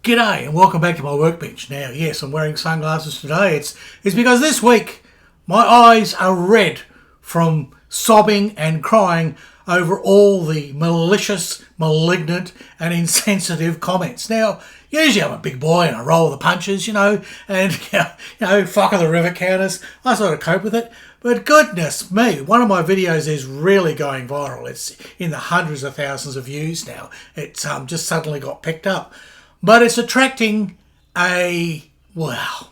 G'day and welcome back to my workbench. Now, yes, I'm wearing sunglasses today. It's because this week my eyes are red from sobbing and crying over all the malicious, malignant and insensitive comments. Now, usually I'm a big boy and I roll the punches, and, fuck the river counters. I sort of cope with it. But goodness me, one of my videos is really going viral. It's in the hundreds of thousands of views now. It's just suddenly got picked up. But it's attracting wombats,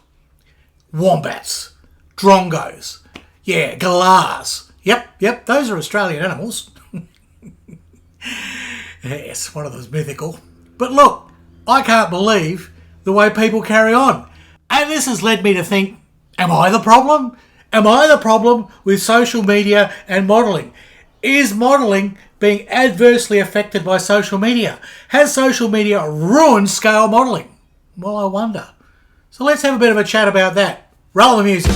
drongos, galahs. Yep, those are Australian animals. Yes, one of those mythical. But look, I can't believe the way people carry on. And this has led me to think, am I the problem? Am I the problem with social media and modelling? Is modelling being adversely affected by social media? Has social media ruined scale modelling? Well, I wonder. So let's have a bit of a chat about that. Roll the music.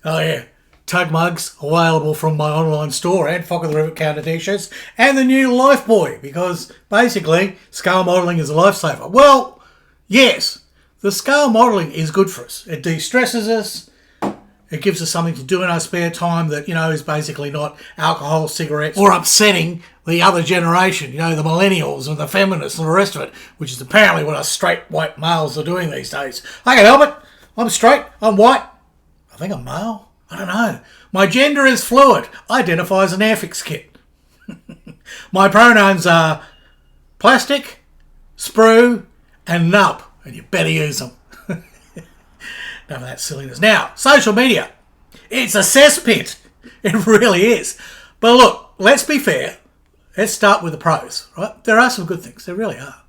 Oh yeah, Tug mugs available from my online store and Fock of the River Counter t-shirts and the new Life Boy, because basically scale modelling is a lifesaver. Well, yes. The scale modelling is good for us. It de-stresses us. It gives us something to do in our spare time that, is basically not alcohol, cigarettes, or upsetting the other generation, the millennials and the feminists and the rest of it, which is apparently what us straight white males are doing these days. I can help it. I'm straight. I'm white. I think I'm male. I don't know. My gender is fluid. I identify as an Airfix kit. My pronouns are plastic, sprue, and nub. And you better use them. None of that silliness. Now, social media. It's a cesspit. It really is. But look, let's be fair. Let's start with the pros, right? There are some good things. There really are.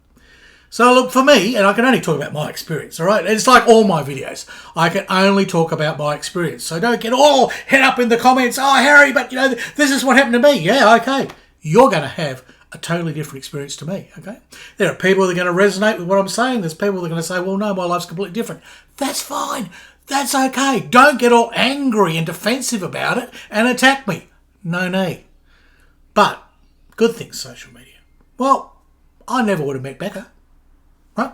So look, for me, and I can only talk about my experience, all right? It's like all my videos. I can only talk about my experience. So don't get all head up in the comments. Oh, Harry, but this is what happened to me. Yeah, okay. You're going to have a totally different experience to me, okay? There are people that are going to resonate with what I'm saying. There's people that are going to say, well, no, my life's completely different. That's fine. That's okay. Don't get all angry and defensive about it and attack me. No need. But good things, social media. Well, I never would have met Becca, right?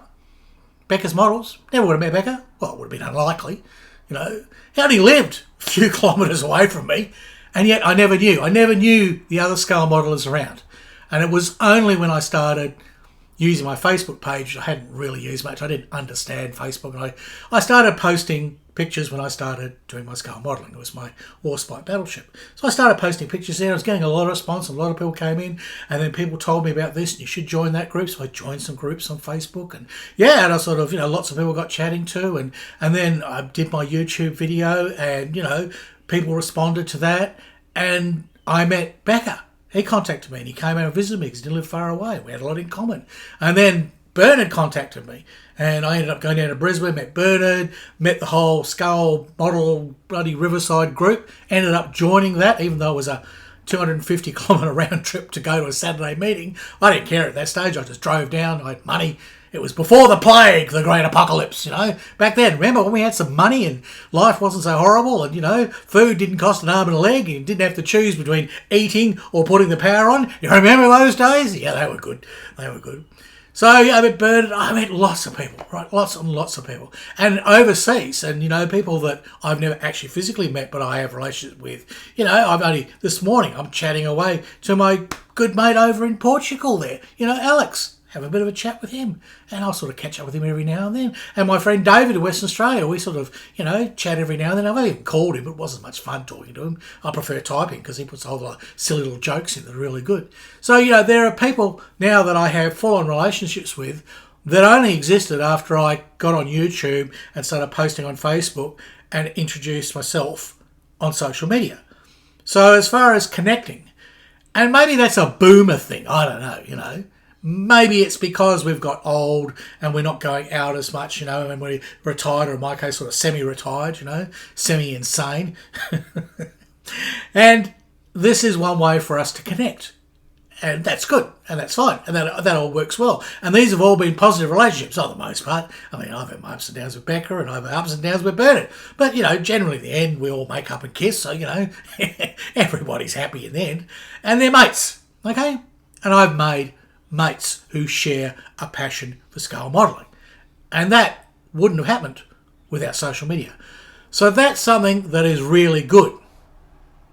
Becca's models. Never would have met Becca. Well, it would have been unlikely. He only lived a few kilometres away from me, and yet I never knew. I never knew the other scale modelers around. And it was only when I started using my Facebook page, I hadn't really used much. I didn't understand Facebook. And I started posting pictures when I started doing my scale modelling. It was my Warspite battleship. So I started posting pictures there. I was getting a lot of response. A lot of people came in. And then people told me about this. And you should join that group. So I joined some groups on Facebook. And I sort of, lots of people got chatting to. And then I did my YouTube video. And, people responded to that. And I met Becca. He contacted me and he came out and visited me because he didn't live far away. We had a lot in common. And then Bernard contacted me and I ended up going down to Brisbane, met Bernard, met the whole Skull Model bloody Riverside group, ended up joining that even though it was a 250 kilometre round trip to go to a Saturday meeting. I didn't care at that stage. I just drove down. I had money. It was before the plague, the great apocalypse, Back then, remember when we had some money and life wasn't so horrible and, food didn't cost an arm and a leg and you didn't have to choose between eating or putting the power on? You remember those days? Yeah, they were good. So, I met Bernard. I met lots of people, right? Lots and lots of people. And overseas and, people that I've never actually physically met but I have relationships with. This morning I'm chatting away to my good mate over in Portugal there, Alex. Have a bit of a chat with him. And I'll sort of catch up with him every now and then. And my friend David in Western Australia, we sort of, chat every now and then. I've even called him, but it wasn't much fun talking to him. I prefer typing because he puts a whole lot of silly little jokes in that are really good. So, there are people now that I have full-on relationships with that only existed after I got on YouTube and started posting on Facebook and introduced myself on social media. So as far as connecting, and maybe that's a boomer thing, I don't know, Maybe it's because we've got old and we're not going out as much, and we're retired, or in my case, sort of semi-retired, semi-insane. And this is one way for us to connect. And that's good, and that's fine, and that all works well. And these have all been positive relationships, for the most part. I mean, I've had my ups and downs with Becca, and I've had ups and downs with Bernard. But, generally in the end, we all make up and kiss, so, everybody's happy in the end. And they're mates, okay? And I've made mates who share a passion for scale modelling. And that wouldn't have happened without social media. So that's something that is really good.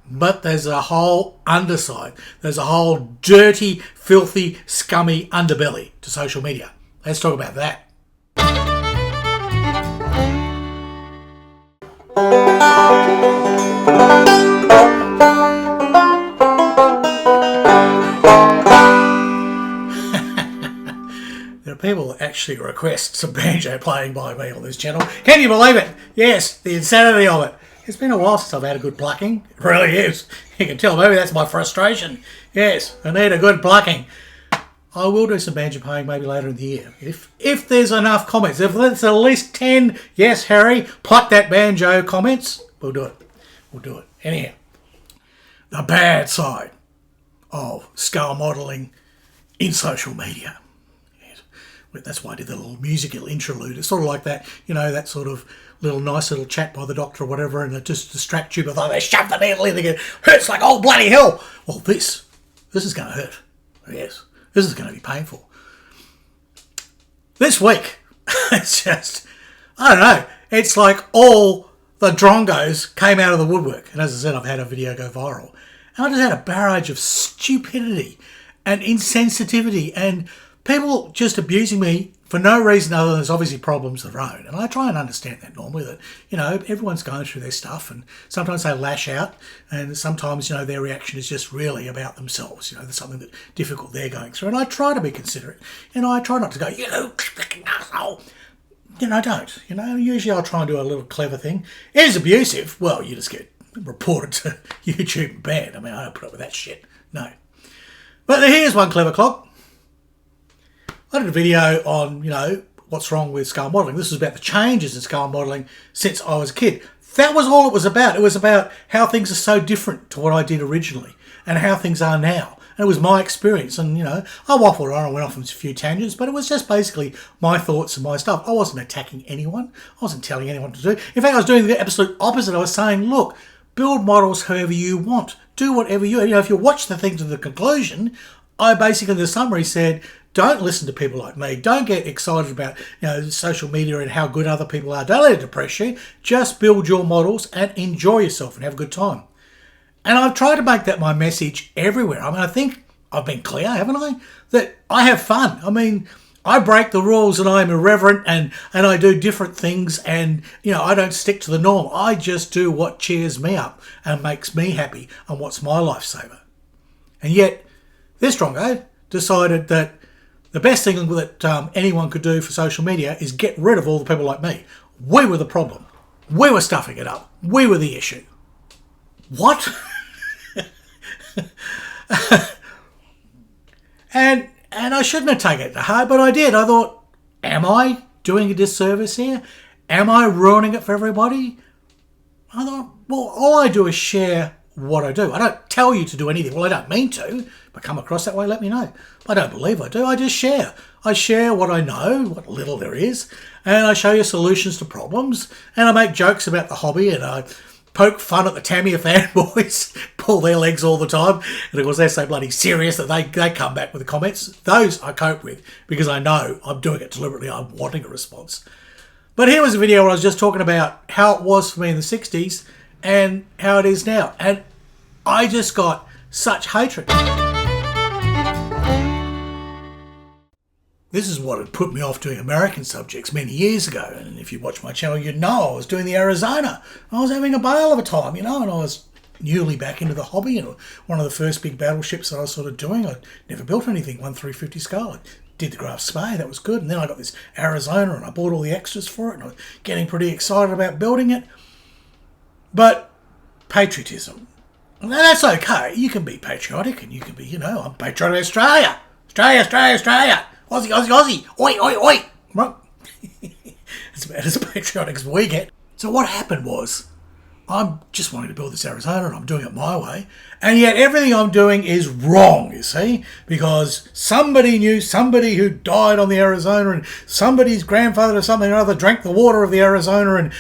But there's a whole underside. There's a whole dirty, filthy, scummy underbelly to social media. Let's talk about that. There are people that actually request some banjo playing by me on this channel. Can you believe it? Yes, the insanity of it. It's been a while since I've had a good plucking. It really is. You can tell, maybe that's my frustration. Yes, I need a good plucking. I will do some banjo playing maybe later in the year. If there's enough comments, if there's at least 10, yes, Harry, pluck that banjo comments, we'll do it. We'll do it. Anyhow, the bad side of scale modelling in social media. Yes. That's why I did the little musical interlude. It's sort of like that, that sort of nice little chat by the doctor or whatever, and it just distracts you, but they shove the needle in, they get hurts like oh bloody hell. Well, this is going to hurt. Yes, this is going to be painful. This week, it's just, I don't know, it's like all the drongos came out of the woodwork. And as I said, I've had a video go viral. And I just had a barrage of stupidity and insensitivity and people just abusing me for no reason other than there's obviously problems of their own. And I try and understand that normally, that, everyone's going through their stuff and sometimes they lash out and sometimes, their reaction is just really about themselves. There's something that difficult they're going through. And I try to be considerate. I try not to go, fucking asshole. I don't. Usually I'll try and do a little clever thing. It is abusive. Well, you just get reported to YouTube and banned. I mean, I don't put up with that shit. No. But here's one clever clock. I did a video on, what's wrong with scale modelling. This was about the changes in scale modelling since I was a kid. That was all it was about. It was about how things are so different to what I did originally and how things are now. And it was my experience. And, I waffled on and went off on a few tangents, but it was just basically my thoughts and my stuff. I wasn't attacking anyone. I wasn't telling anyone to do. In fact, I was doing the absolute opposite. I was saying, look, build models however you want. Do whatever you want. If you watch the thing to the conclusion, I basically, the summary said, don't listen to people like me. Don't get excited about social media and how good other people are. Don't let it depress you. Just build your models and enjoy yourself and have a good time. And I've tried to make that my message everywhere. I mean, I think I've been clear, haven't I? That I have fun. I mean, I break the rules and I'm irreverent and I do different things and, I don't stick to the norm. I just do what cheers me up and makes me happy and what's my lifesaver. And yet, this drongo decided that the best thing that anyone could do for social media is get rid of all the people like me. We were the problem. We were stuffing it up. We were the issue. What? and I shouldn't have taken it to heart, but I did. I thought, am I doing a disservice here? Am I ruining it for everybody? I thought, well, all I do is share what I do. I don't tell you to do anything. Well, I don't mean to. If I come across that way, let me know. I don't believe I do. I just share. I share what I know, what little there is, and I show you solutions to problems, and I make jokes about the hobby, and I poke fun at the Tamiya fanboys, pull their legs all the time, and of course they're so bloody serious that they come back with the comments. Those I cope with because I know I'm doing it deliberately. I'm wanting a response. But here was a video where I was just talking about how it was for me in the 60s and how it is now. And I just got such hatred. This is what had put me off doing American subjects many years ago. And if you watch my channel, you'd know I was doing the Arizona. I was having a bale of a time, and I was newly back into the hobby. And one of the first big battleships that I was sort of doing, I'd never built anything, 1-350 scale. I did the Graf Spee, that was good. And then I got this Arizona, and I bought all the extras for it, and I was getting pretty excited about building it. But patriotism. And that's okay. You can be patriotic, and you can be, I'm patriotic of Australia. Australia. Aussie. Oi. Right? It's about as patriotic as we get. So what happened was, I'm just wanting to build this Arizona and I'm doing it my way. And yet everything I'm doing is wrong, you see, because somebody knew somebody who died on the Arizona and somebody's grandfather or something or other drank the water of the Arizona and,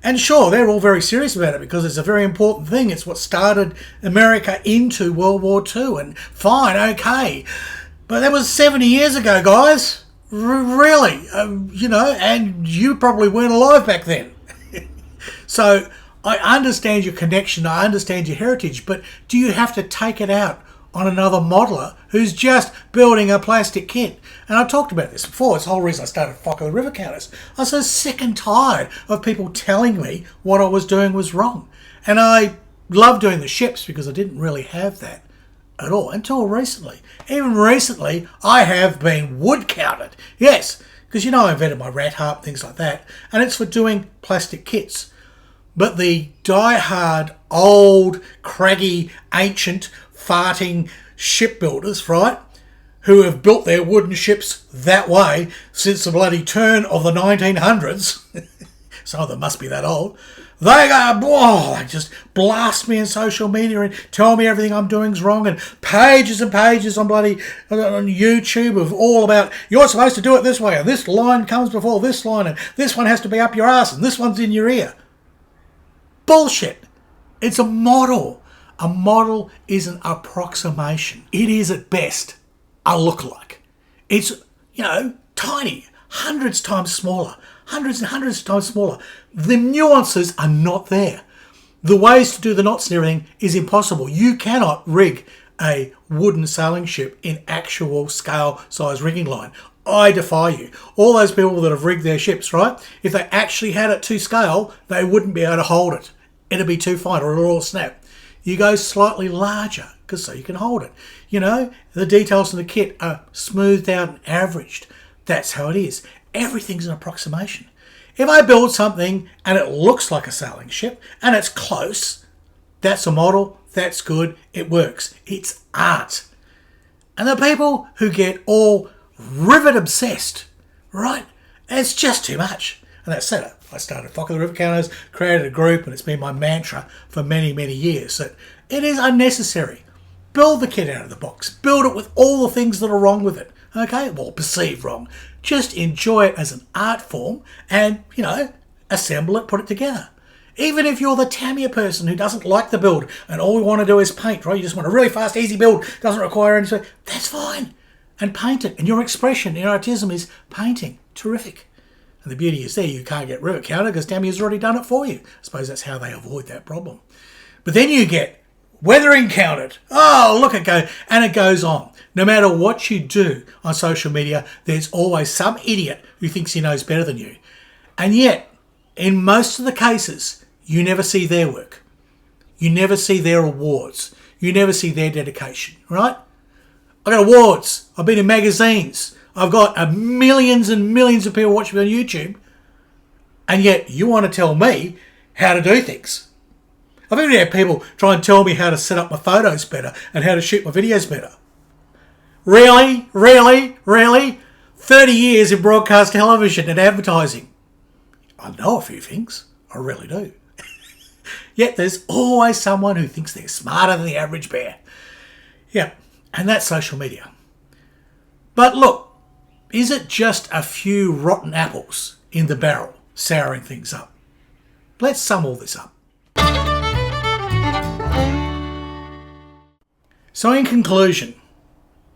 and sure, they're all very serious about it because it's a very important thing. It's what started America into World War II and fine, okay. But that was 70 years ago, guys. Really, and you probably weren't alive back then. So I understand your connection, I understand your heritage, but do you have to take it out on another modeller who's just building a plastic kit? And I talked about this before. It's the whole reason I started fucking the river counters. I was so sick and tired of people telling me what I was doing was wrong. And I love doing the ships because I didn't really have that at all until recently. Even recently, I have been wood counted. Yes, because I invented my rat harp, things like that. And it's for doing plastic kits. But the die-hard, old, craggy, ancient, farting shipbuilders, right, who have built their wooden ships that way since the bloody turn of the 1900s, some of them must be that old, they just blast me in social media and tell me everything I'm doing is wrong, and pages and pages on YouTube of all about, you're supposed to do it this way, and this line comes before this line, and this one has to be up your ass, and this one's in your ear. Bullshit. It's a model. A model is an approximation. It is at best a lookalike. It's, tiny, hundreds times smaller, hundreds and hundreds of times smaller. The nuances are not there. The ways to do the knots and everything is impossible. You cannot rig a wooden sailing ship in actual scale size rigging line. I defy you. All those people that have rigged their ships, right? If they actually had it to scale, they wouldn't be able to hold it. It'd be too fine or it'll all snap. You go slightly larger because so you can hold it. The details in the kit are smoothed out and averaged. That's how it is. Everything's an approximation. If I build something and it looks like a sailing ship and it's close, that's a model, that's good, it works. It's art. And the people who get all rivet obsessed, right? It's just too much. And that's it. I started Fuck the River Counters, created a group, and it's been my mantra for many, many years that it is unnecessary. Build the kit out of the box. Build it with all the things that are wrong with it. Okay? Well, perceived wrong. Just enjoy it as an art form and, assemble it, put it together. Even if you're the Tamiya person who doesn't like the build and all we want to do is paint, right? You just want a really fast, easy build, doesn't require anything. That's fine. And paint it. And your expression, your artism is painting. Terrific. And the beauty is there, you can't get rivet counter because Tamiya's already done it for you. I suppose that's how they avoid that problem. But then you get weathering counted. Oh, look, and it goes on. No matter what you do on social media, there's always some idiot who thinks he knows better than you. And yet, in most of the cases, you never see their work. You never see their awards. You never see their dedication, right? I got awards. I've been in magazines. I've got millions and millions of people watching me on YouTube. And yet you want to tell me how to do things. I've even had people try and tell me how to set up my photos better and how to shoot my videos better. Really? Really? Really? 30 years in broadcast television and advertising. I know a few things. I really do. Yet there's always someone who thinks they're smarter than the average bear. Yeah, and that's social media. But look, is it just a few rotten apples in the barrel souring things up? Let's sum all this up. So in conclusion,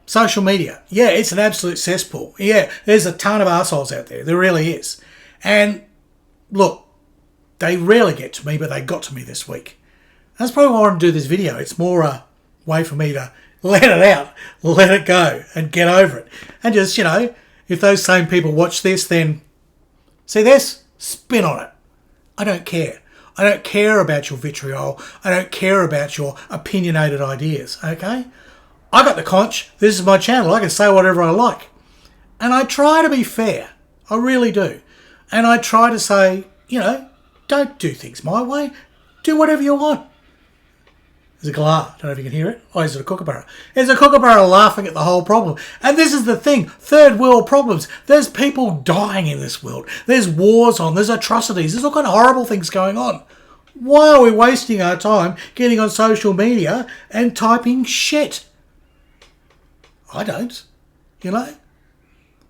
social media, yeah, it's an absolute cesspool. Yeah, there's a ton of assholes out there. There really is. And look, they rarely get to me, but they got to me this week. That's probably why I want to do this video. It's more a way for me to let it out, let it go, and get over it. And just, if those same people watch this, then see this? Spin on it. I don't care. I don't care about your vitriol. I don't care about your opinionated ideas, okay? I got the conch. This is my channel. I can say whatever I like. And I try to be fair. I really do. And I try to say, don't do things my way. Do whatever you want. There's a galah. I don't know if you can hear it. Oh, is it a kookaburra? There's a kookaburra laughing at the whole problem. And this is the thing. Third world problems. There's people dying in this world. There's wars on. There's atrocities. There's all kind of horrible things going on. Why are we wasting our time getting on social media and typing shit? I don't, you know.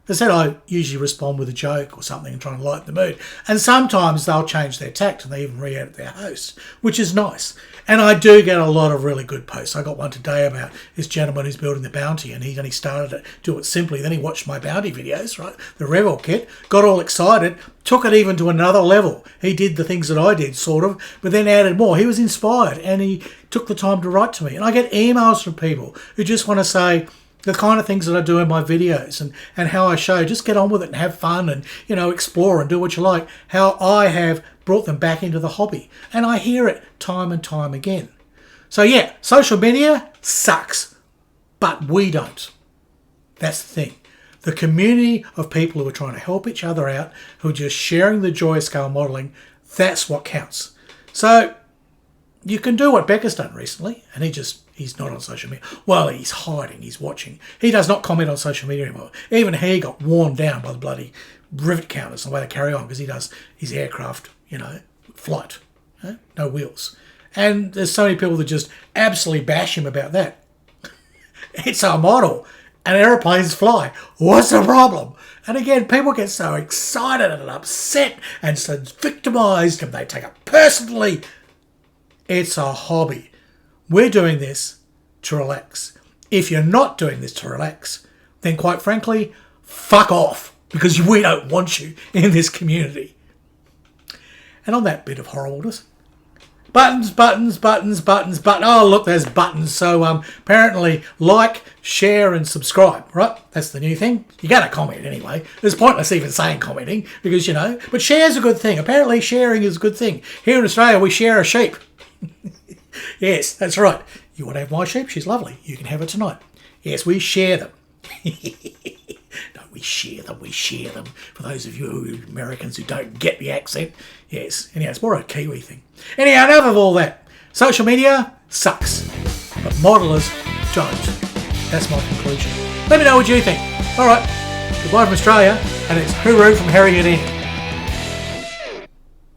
As I said, I usually respond with a joke or something and try and lighten the mood. And sometimes they'll change their tact and they even re-edit their host, which is nice. And I do get a lot of really good posts. I got one today about this gentleman who's building the bounty, and he only started to do it simply. Then he watched my bounty videos, right? The Revel kit, got all excited, took it even to another level. He did the things that I did, sort of, but then added more. He was inspired and he took the time to write to me. And I get emails from people who just want to say, the kind of things that I do in my videos and how I show, just get on with it and have fun and, you know, explore and do what you like, how I have brought them back into the hobby. And I hear it time and time again. So yeah, social media sucks, but we don't. That's the thing. The community of people who are trying to help each other out, who are just sharing the joy of scale modelling, that's what counts. So you can do what Becca's done recently, and he's not on social media. Well, he's hiding, he's watching. He does not comment on social media anymore. Even he got worn down by the bloody rivet counters and the way they carry on, because he does his aircraft, you know, flight, no wheels. And there's so many people that just absolutely bash him about that. It's our model, and airplanes fly. What's the problem? And again, people get so excited and upset and so victimised, and they take it personally. It's a hobby. We're doing this to relax. If you're not doing this to relax, then quite frankly, fuck off, because we don't want you in this community. And on that bit of horribleness, buttons. Oh, look, there's buttons. So apparently like, share and subscribe, right? That's the new thing. You got to comment anyway. It's pointless even saying commenting because, you know, but share's a good thing. Apparently sharing is a good thing. Here in Australia, we share a sheep. Yes, that's right. You want to have my sheep? She's lovely. You can have her tonight. Yes, we share them. No, we share them. For those of you Americans who don't get the accent. Yes, anyhow, it's more a Kiwi thing. Anyhow, enough of all that. Social media sucks, but modelers don't. That's my conclusion. Let me know what you think. All right, goodbye from Australia, and it's hooroo from Harry Houdini.